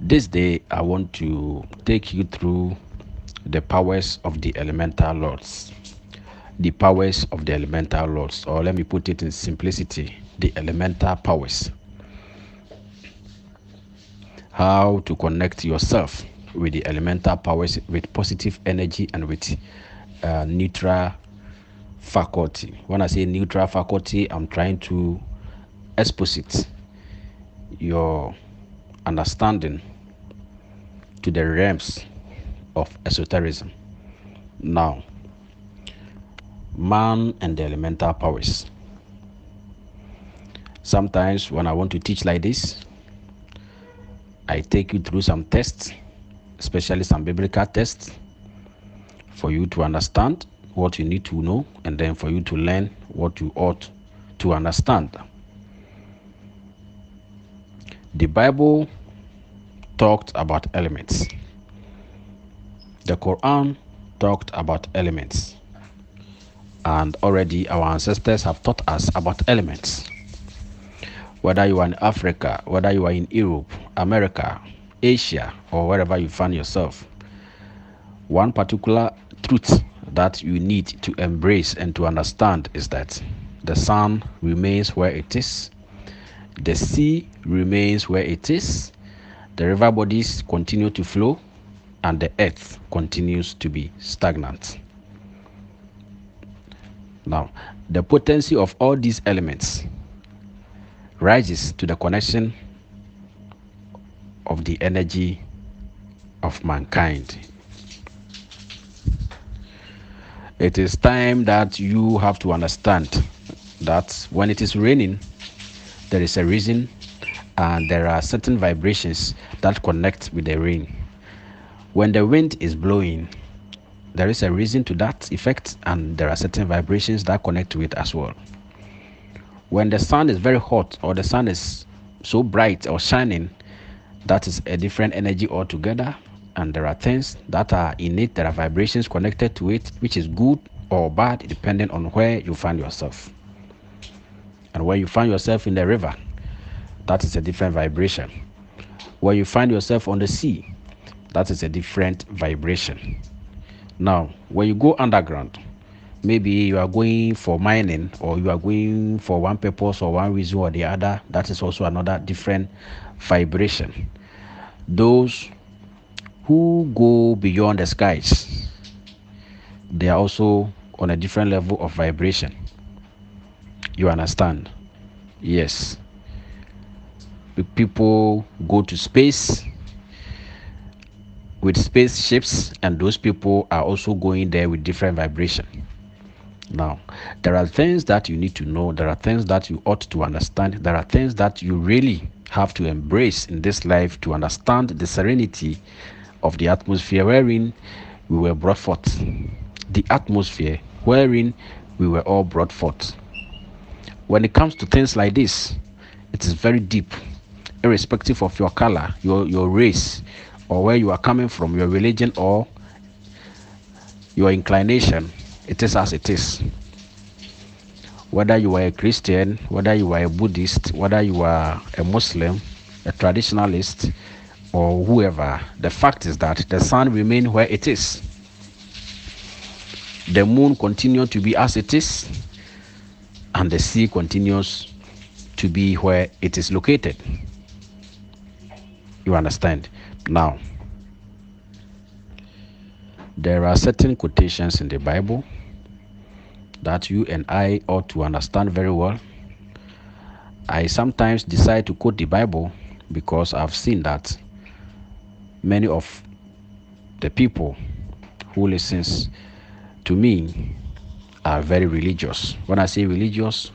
This day, I want to take you through the powers of the elemental lords. The powers of the elemental lords, or let me put it in simplicity, the elemental powers. How to connect yourself with the elemental powers with positive energy and with neutral faculty. When I say neutral faculty, I'm trying to exposit your understanding to the realms of esotericism. Now, man and the elemental powers. Sometimes when I want to teach like this, I take you through some tests, especially some biblical tests, for you to understand what you need to know and then for you to learn what you ought to understand. The Bible talked about elements. The Quran talked about elements. And already our ancestors have taught us about elements. Whether you are in Africa, whether you are in Europe, America, Asia, or wherever you find yourself, one particular truth that you need to embrace and to understand is that the sun remains where it is, the sea remains where it is, the river bodies continue to flow, and the earth continues to be stagnant. Now, the potency of all these elements rises to the connection of the energy of mankind. It is time that you have to understand that when it is raining, there is a reason and there are certain vibrations that connect with the rain. When the wind is blowing, there is a reason to that effect and there are certain vibrations that connect to it as well. When the sun is very hot or the sun is so bright or shining, that is a different energy altogether, and there are things that are in it, there are vibrations connected to it, which is good or bad depending on where you find yourself. And when you find yourself in the river, that is a different vibration. Where you find yourself on the sea, that is a different vibration. Now, when you go underground, maybe you are going for mining or you are going for one purpose or one reason or the other, that is also another different vibration. Those who go beyond the skies, they are also on a different level of vibration. You understand? Yes. People go to space with spaceships, and those people are also going there with different vibration. Now, there are things that you need to know, there are things that you ought to understand, there are things that you really have to embrace in this life to understand the serenity of the atmosphere wherein we were brought forth. The atmosphere wherein we were all brought forth. When it comes to things like this, it is very deep, irrespective of your color, your race, or where you are coming from, your religion or your inclination. It is as it is. Whether you are a Christian, whether you are a Buddhist, whether you are a Muslim, a traditionalist, or whoever, the fact is that the sun remains where it is. The moon continues to be as it is, and the sea continues to be where it is located. You understand? Now, there are certain quotations in the Bible that you and I ought to understand very well. I sometimes decide to quote the Bible because I've seen that many of the people who listens to me are very religious. When I say religious,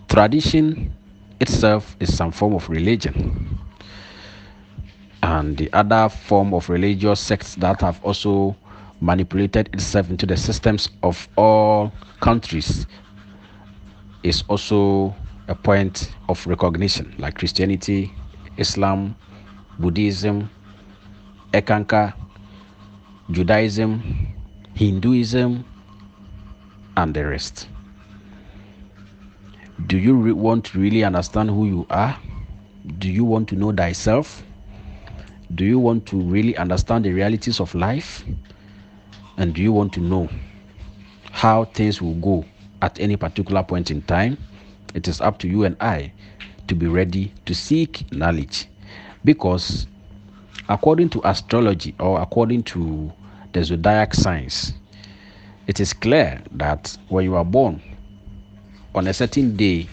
tradition itself is some form of religion. And the other form of religious sects that have also manipulated itself into the systems of all countries is also a point of recognition, like Christianity, Islam, Buddhism, Ekanka, Judaism, Hinduism, and the rest. Do you want to really understand who you are? Do you want to know thyself? Do you want to really understand the realities of life? And do you want to know how things will go at any particular point in time? It is up to you and I to be ready to seek knowledge. Because according to astrology, or according to the zodiac signs, it is clear that when you are born on a certain day,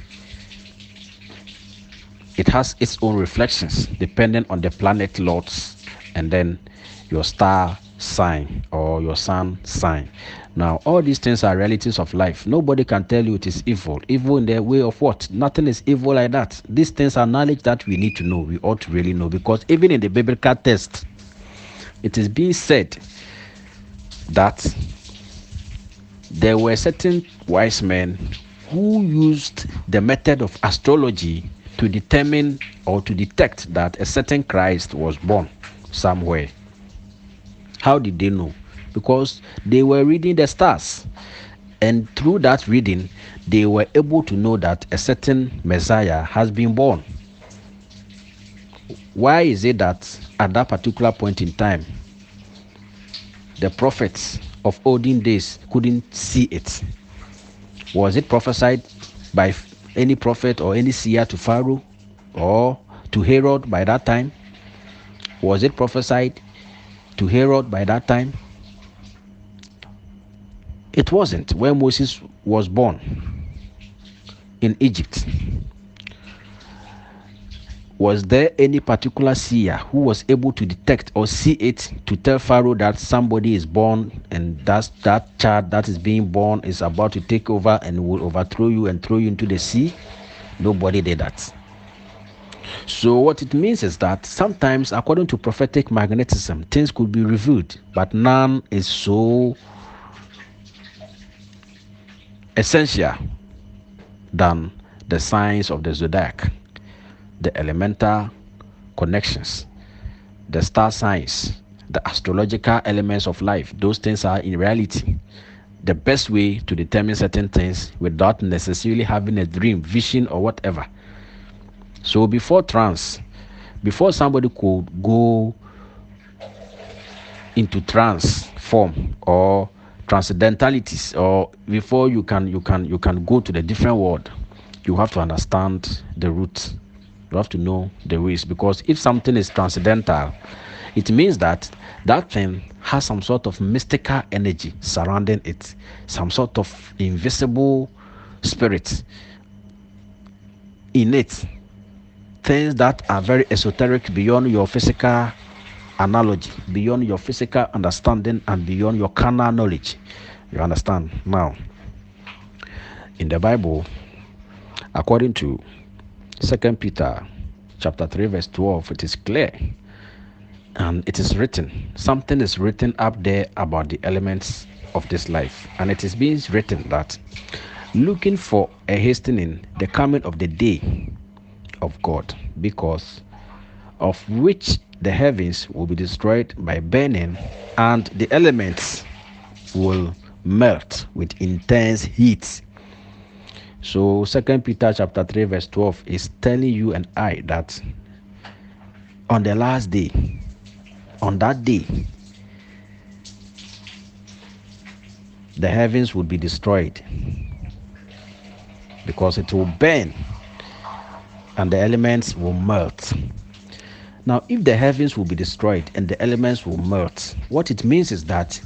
it has its own reflections depending on the planet lords and then your star sign or your sun sign. Now, all these things are realities of life. Nobody can tell you it is evil. Evil in the way of what? Nothing is evil like that. These things are knowledge that we need to know. We ought to really know, because even in the biblical text, it is being said that there were certain wise men who used the method of astrology to determine or to detect that a certain Christ was born somewhere. How did they know? Because they were reading the stars, and through that reading, they were able to know that a certain Messiah has been born. Why is it that at that particular point in time, the prophets of olden days couldn't see it? Was it prophesied by any prophet or any seer to Pharaoh or to Herod by that time? Was it prophesied to Herod by that time? It wasn't. When Moses was born in Egypt, was there any particular seer who was able to detect or see it to tell Pharaoh that somebody is born, and that child that is being born is about to take over and will overthrow you and throw you into the sea? Nobody did that. So what it means is that sometimes, according to prophetic magnetism, things could be revealed, but none is so essential than the signs of the zodiac, the elemental connections, the star signs, the astrological elements of life. Those things are in reality the best way to determine certain things without necessarily having a dream, vision, or whatever. So before somebody could go into trance form or transcendentalities, or before you can go to the different world, you have to understand the roots. You have to know the ways, because if something is transcendental, it means that that thing has some sort of mystical energy surrounding it, some sort of invisible spirit in it, things that are very esoteric, beyond your physical analogy, beyond your physical understanding, and beyond your carnal knowledge. You understand? Now, in the Bible, according to 2 Peter chapter 3 verse 12, it is clear, and it is written, something is written up there about the elements of this life, and it is being written that looking for a hastening the coming of the day of God, because of which the heavens will be destroyed by burning, and the elements will melt with intense heat. So 2 Peter chapter 3 verse 12 is telling you and I that on the last day, on that day, the heavens will be destroyed, because it will burn and the elements will melt. Now, if the heavens will be destroyed and the elements will melt, what it means is that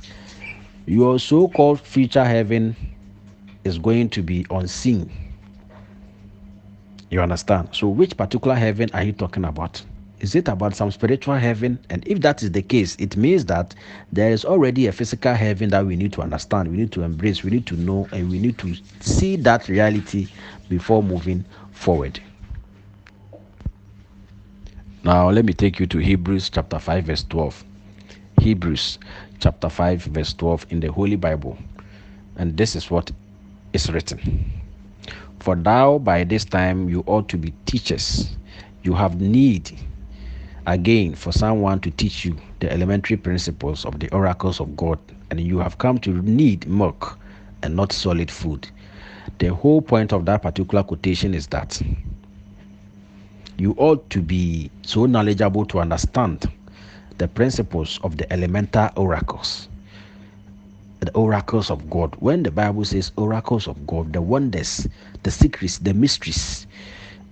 your so-called future heaven is going to be unseen. You understand? So which particular heaven are you talking about? Is it about some spiritual heaven? And if that is the case, it means that there is already a physical heaven that we need to understand, we need to embrace, we need to know, and we need to see that reality before moving forward. Now, let me take you to Hebrews chapter 5 verse 12. Hebrews chapter 5 verse 12 in the Holy Bible. And this is what is written. For thou by this time you ought to be teachers. You have need again for someone to teach you the elementary principles of the oracles of God, and you have come to need milk and not solid food. The whole point of that particular quotation is that You ought to be so knowledgeable to understand the principles of the elemental oracles, the oracles of God. When the Bible says oracles of God, the wonders, the secrets, the mysteries,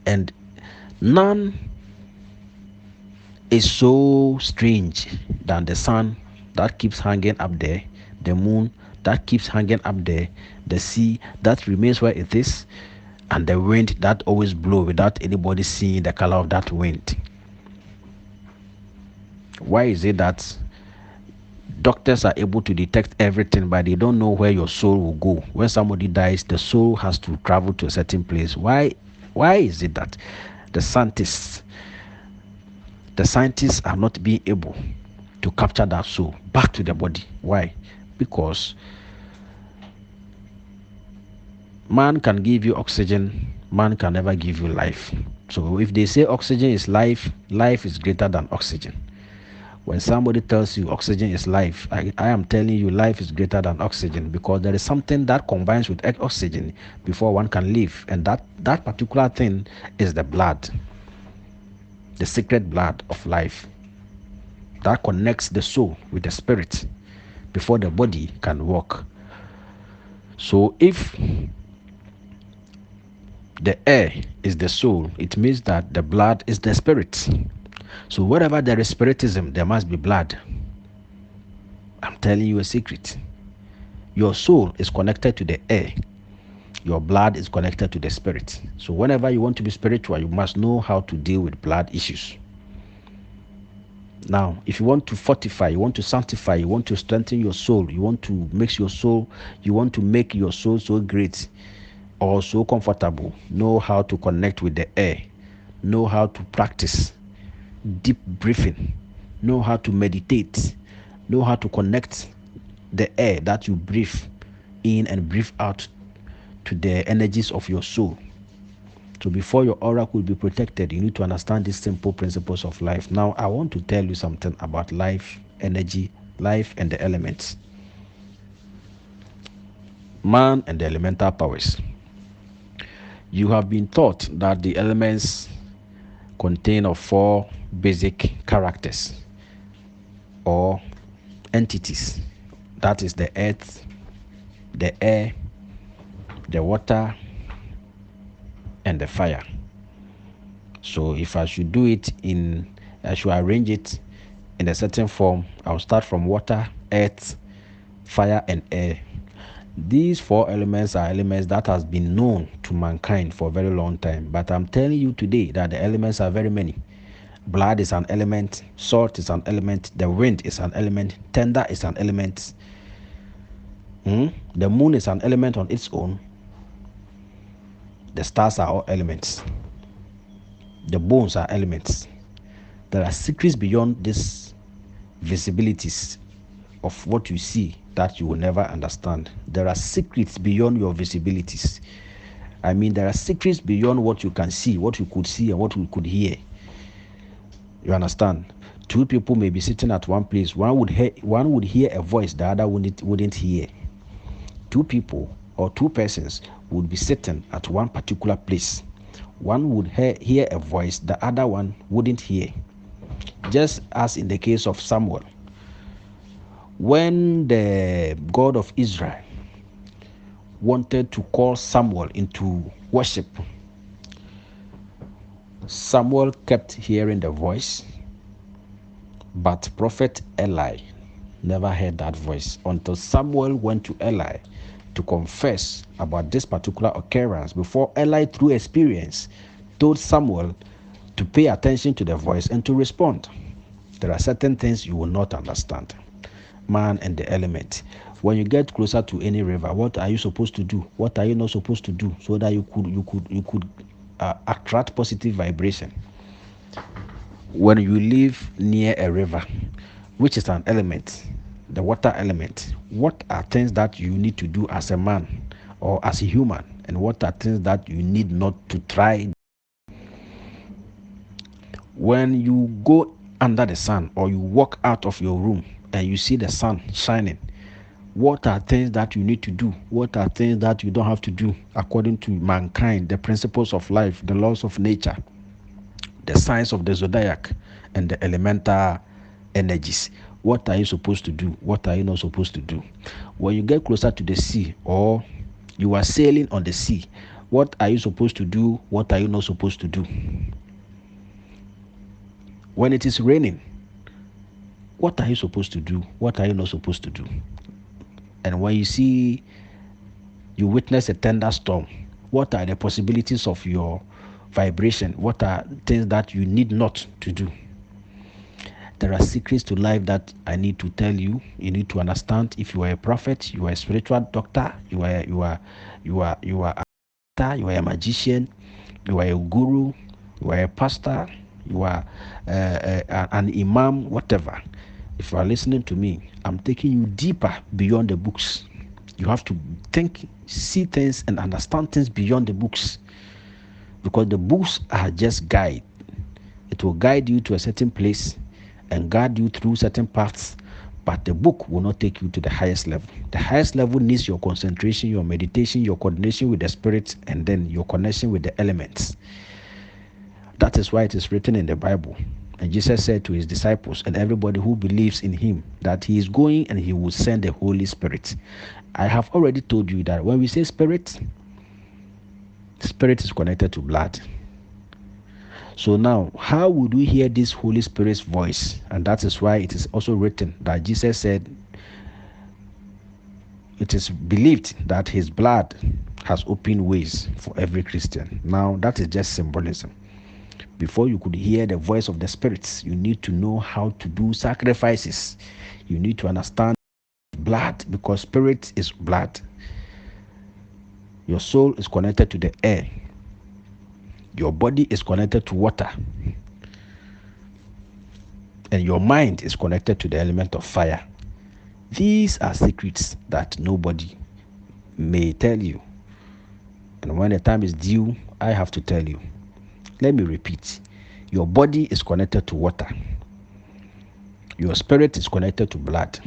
and none is so strange than the sun that keeps hanging up there, the moon that keeps hanging up there, the sea that remains where it is, and the wind that always blows without anybody seeing the color of that wind. Why is it that doctors are able to detect everything, but they don't know where your soul will go? When somebody dies, the soul has to travel to a certain place. Why is it that the scientists are not being able to capture that soul back to the body? Why? Because man can give you oxygen, man can never give you life. So if they say oxygen is life, life is greater than oxygen. When somebody tells you oxygen is life, I am telling you life is greater than oxygen, because there is something that combines with oxygen before one can live, and that particular thing is the blood, the secret blood of life that connects the soul with the spirit before the body can walk. So if the air is the soul, it means that the blood is the spirit. So wherever there is spiritism, there must be blood. I'm telling you a secret. Your soul is connected to the air. Your blood is connected to the spirit. So whenever you want to be spiritual, you must know how to deal with blood issues. Now, if you want to fortify, you want to sanctify, you want to strengthen your soul, you want to make your soul so great or so comfortable, know how to connect with the air. Know how to practice deep breathing. Know how to meditate. Know how to connect the air that you breathe in and breathe out to the energies of your soul. So before your aura could be protected, you need to understand these simple principles of life. Now, I want to tell you something about life, energy, life, and the elements. Man and the elemental powers. You have been taught that the elements contain of 4 basic characters or entities. That is the earth, the air, the water, and the fire. So if I should arrange it in a certain form, I'll start from water, earth, fire, and air. These 4 elements are elements that has been known to mankind for a very long time. But I'm telling you today that the elements are very many. Blood is an element, salt is an element, the wind is an element, thunder is an element. The moon is an element on its own. The stars are all elements. The bones are elements. There are secrets beyond these visibilities of what you see that you will never understand. There are secrets beyond your visibilities. I mean, there are secrets beyond what you can see, what you could see, and what you could hear. You understand? 2 people may be sitting at one place. One would hear a voice the other wouldn't hear. 2 people or 2 persons would be sitting at one particular place. One would hear a voice the other one wouldn't hear. Just as in the case of Samuel. When the God of Israel wanted to call Samuel into worship, Samuel kept hearing the voice, but Prophet Eli never heard that voice until Samuel went to Eli to confess about this particular occurrence before Eli, through experience, told Samuel to pay attention to the voice and to respond. There are certain things you will not understand. Man and the element. When you get closer to any river, what are you supposed to do? What are you not supposed to do so that you could attract positive vibration? When you live near a river, which is an element, the water element, what are things that you need to do as a man or as a human, and what are things that you need not to try? When you go under the sun or you walk out of your room and you see the sun shining, what are things that you need to do? What are things that you don't have to do according to mankind, the principles of life, the laws of nature? the signs of the zodiac, and the elemental energies. What are you supposed to do? What are you not supposed to do? When you get closer to the sea, or you are sailing on the sea, what are you supposed to do? What are you not supposed to do? When it is raining, what are you supposed to do? What are you not supposed to do? And when you witness a thunderstorm, what are the possibilities of your vibration? What are things that you need not to do? There are secrets to life that I need to tell you. You need to understand. If you are a prophet, you are a spiritual doctor, you are a doctor, you are a magician, you are a guru, you are a pastor, you are an imam, whatever. If you are listening to me, I'm taking you deeper beyond the books. You have to think, see things, and understand things beyond the books, because the books are just guide. It will guide you to a certain place and guide you through certain paths, but the book will not take you to the highest level. The highest level needs your concentration, your meditation, your coordination with the spirit, and then your connection with the elements. That is why it is written in the Bible. And Jesus said to his disciples and everybody who believes in him that he is going and he will send the Holy Spirit. I have already told you that when we say spirit, spirit is connected to blood. So now, how would we hear this Holy Spirit's voice? And that is why it is also written that Jesus said, it is believed that his blood has opened ways for every Christian. Now, that is just symbolism. Before you could hear the voice of the spirits, you need to know how to do sacrifices. You need to understand blood, because spirit is blood. Your soul is connected to the air. Your body is connected to water. And your mind is connected to the element of fire. These are secrets that nobody may tell you. And when the time is due, I have to tell you. Let me repeat. Your body is connected to water. Your spirit is connected to blood.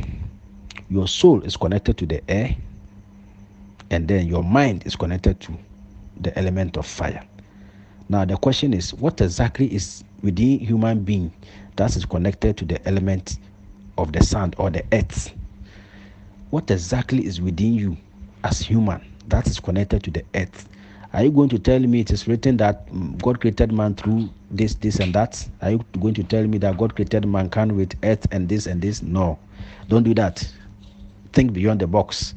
Your soul is connected to the air. And then your mind is connected to the element of fire. Now the question is, what exactly is within human being that is connected to the element of the sand or the earth? What exactly is within you as human that is connected to the earth? Are you going to tell me it is written that God created man through this, and that? Are you going to tell me that God created mankind with earth and this and this? No, don't do that. Think beyond the box.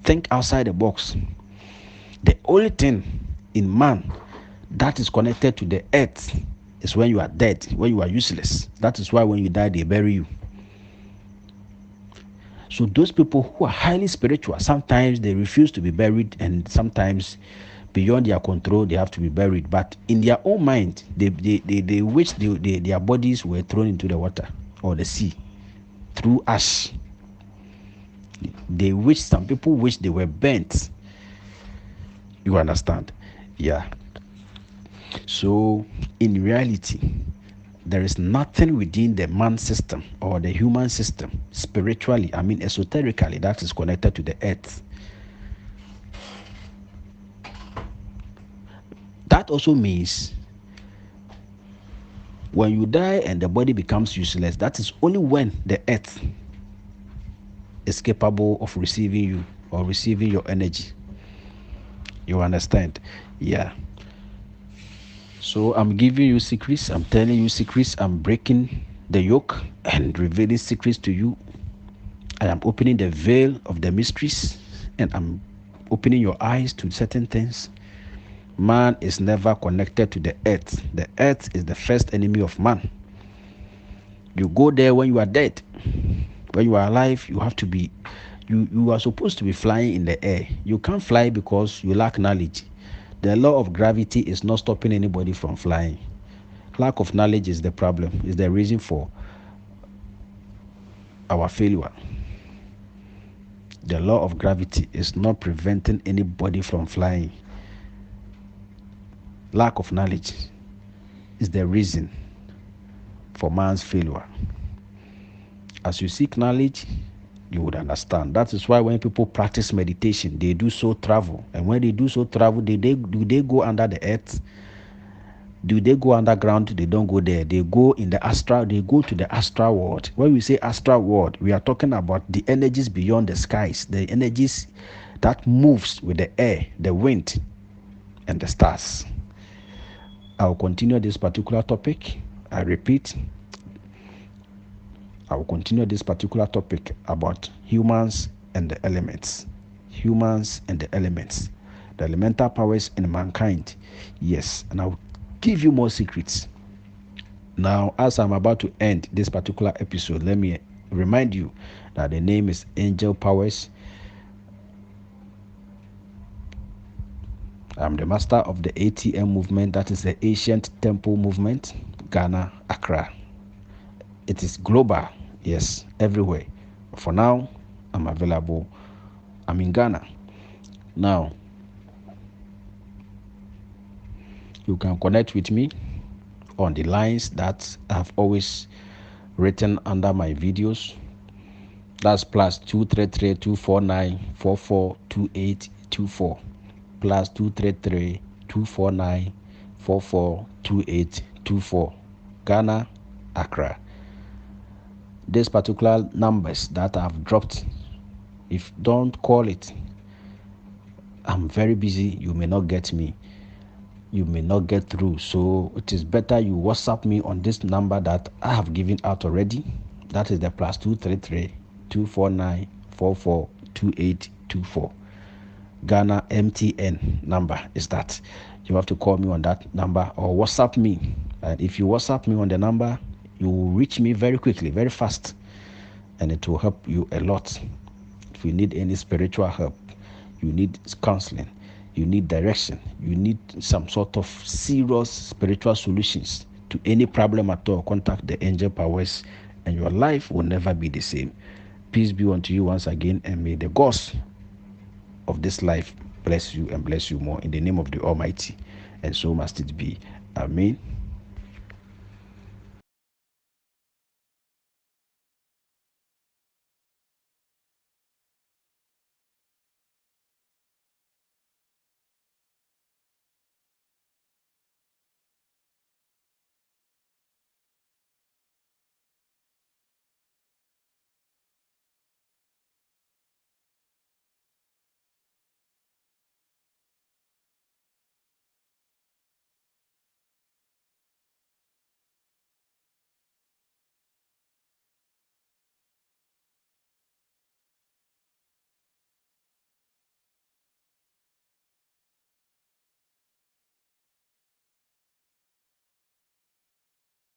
Think outside the box. The only thing in man that is connected to the earth is when you are dead, when you are useless. That is why when you die, they bury you. So those people who are highly spiritual, sometimes they refuse to be buried, and sometimes beyond their control, they have to be buried. But in their own mind, they wish their bodies were thrown into the water or the sea through ash. Some people wish they were burnt. You understand? Yeah. So in reality, there is nothing within the man system or the human system spiritually, esoterically, that is connected to the earth. That also means when you die and the body becomes useless, that is only when the earth is capable of receiving you or receiving your energy. You understand? Yeah. So I'm giving you secrets, I'm telling you secrets, I'm breaking the yoke and revealing secrets to you. I am opening the veil of the mysteries, and I'm opening your eyes to certain things. Man is never connected to the earth. The earth is the first enemy of man. You go there when you are dead. When you are alive, you have to be, you are supposed to be flying in the air. You can't fly because you lack knowledge. The law of gravity is not stopping anybody from flying. Lack of knowledge is the problem, is the reason for our failure. The law of gravity is not preventing anybody from flying. Lack of knowledge is the reason for man's failure. As you seek knowledge, you would understand. That is why when people practice meditation, they do so travel. And when they do so travel, do they go under the earth? Do they go underground? They don't go there. They go in the astral. They go to the astral world. When we say astral world, we are talking about the energies beyond the skies, the energies that moves with the air, the wind, and the stars. I'll continue this particular topic. I repeat, I will continue this particular topic about humans and the elements. Humans and the elements. The elemental powers in mankind. Yes, and I will give you more secrets. Now, as I'm about to end this particular episode, let me remind you that the name is Angel Powers. I'm the master of the ATM movement, that is the Ancient Temple Movement, Ghana, Accra. It is global, yes, everywhere. For now, I'm available. I'm in Ghana. Now, you can connect with me on the lines that I've always written under my videos. That's +233 249 442824. +233 249 442824. Ghana, Accra. These particular numbers that I've dropped, if don't call it, I'm very busy. You may not get me. You may not get through. So it is better you WhatsApp me on this number that I have given out already. That is the +233 249 442824. Ghana MTN number is that. You have to call me on that number or WhatsApp me. And if you WhatsApp me on the number, you will reach me very quickly, very fast, and it will help you a lot. If you need any spiritual help, you need counseling, you need direction, you need some sort of serious spiritual solutions to any problem at all, contact the Angel Powers and your life will never be the same. Peace be unto you once again, and may the gods of this life bless you and bless you more in the name of the Almighty, and so must it be. Amen.